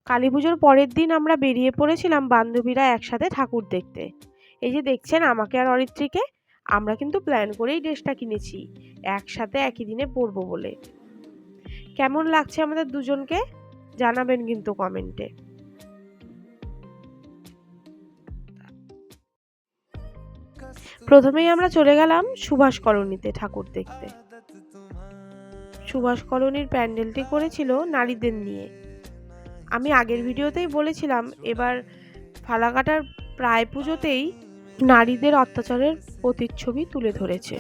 কালী পুজোর পরের দিন আমরা বেরিয়ে পড়েছিলাম বান্ধবীরা একসাথে ঠাকুর দেখতে। এই যে দেখছেন আমাকে আর অরিত্রীকে, আমরা কিন্তু প্ল্যান করেই ড্রেসটা কিনেছি একসাথে একই দিনে পরবো বলে। কেমন লাগছে আমাদের দুজনকে জানাবেন কিন্তু কমেন্টে। প্রথমেই আমরা চলে গেলাম সুভাষ কলোনিতে ঠাকুর দেখতে। সুভাষ কলোনির প্যান্ডেলটি করেছিল নারীদের নিয়ে। আমি আগের ভিডিওতেই বলেছিলাম এবার ফালাকাটার প্রায় পুজোতেই নারীদের অত্যাচারের প্রতিচ্ছবি তুলে ধরেছে।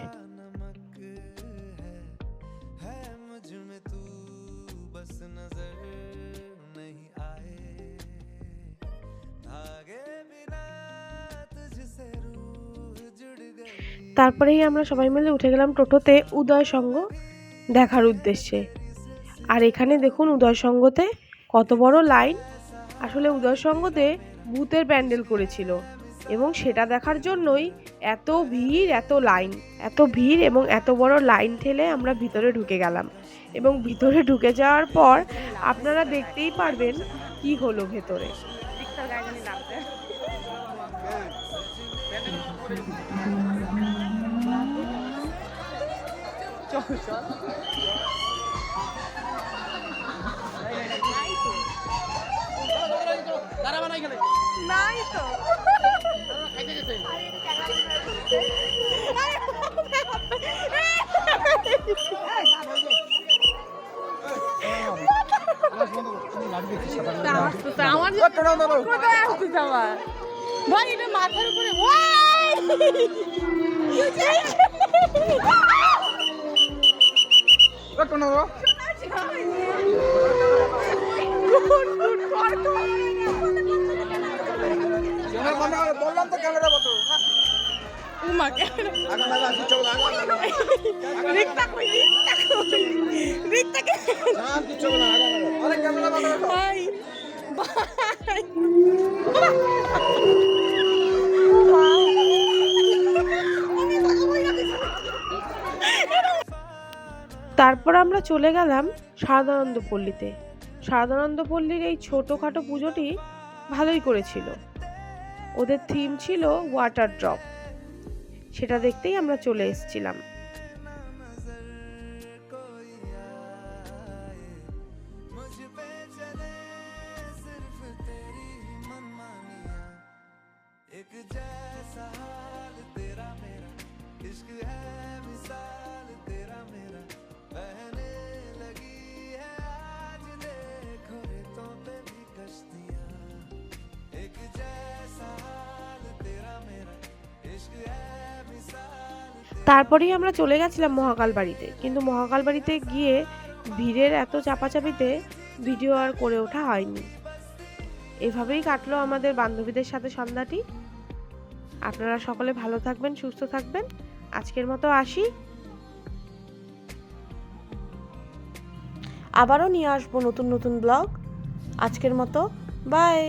তারপরেই আমরা সবাই মিলে উঠে গেলাম টোটোতে উদয় সংঘ দেখার উদ্দেশ্যে। আর এখানে দেখুন উদয় সংঘতে কত বড় লাইন। আসলে উদয় সংঘতে ভূতের প্যান্ডেল করেছিল এবং সেটা দেখার জন্যই এত ভিড়, এত ভিড় এবং এত বড় লাইন ঠেলে আমরা ভিতরে ঢুকে গেলাম। এবং ভিতরে ঢুকে যাওয়ার পর আপনারা দেখতেই পারবেন কি হলো ভেতরে। নাই তো ভাই এটা মাথার উপরে বললাম তো ক্যামেরা বতো তারপর আমরা চলে গেলাম শারদানন্দ পল্লীতে। শারদানন্দ পল্লীর এই ছোটখাটো পুজোটি ভালোই করেছিল। ওদের থিম ছিল ওয়াটার ড্রপ, সেটা দেখতেই আমরা চলে এসেছিলাম। তারপরেই আমরা চলে গেছিলাম মহাকাল বাড়িতে, কিন্তু মহাকাল বাড়িতে গিয়ে ভিড়ের এত চাপাচাপিতে ভিডিও আর করে ওঠা হয়নি। এভাবেই কাটলো আমাদের বান্ধবীদের সাথে সন্ধ্যাটি। আপনারা সকলে ভালো থাকবেন, সুস্থ থাকবেন। আজকের মতো আসি, আবারও নিয়ে আসবো নতুন নতুন ব্লগ। আজকের মতো বাই।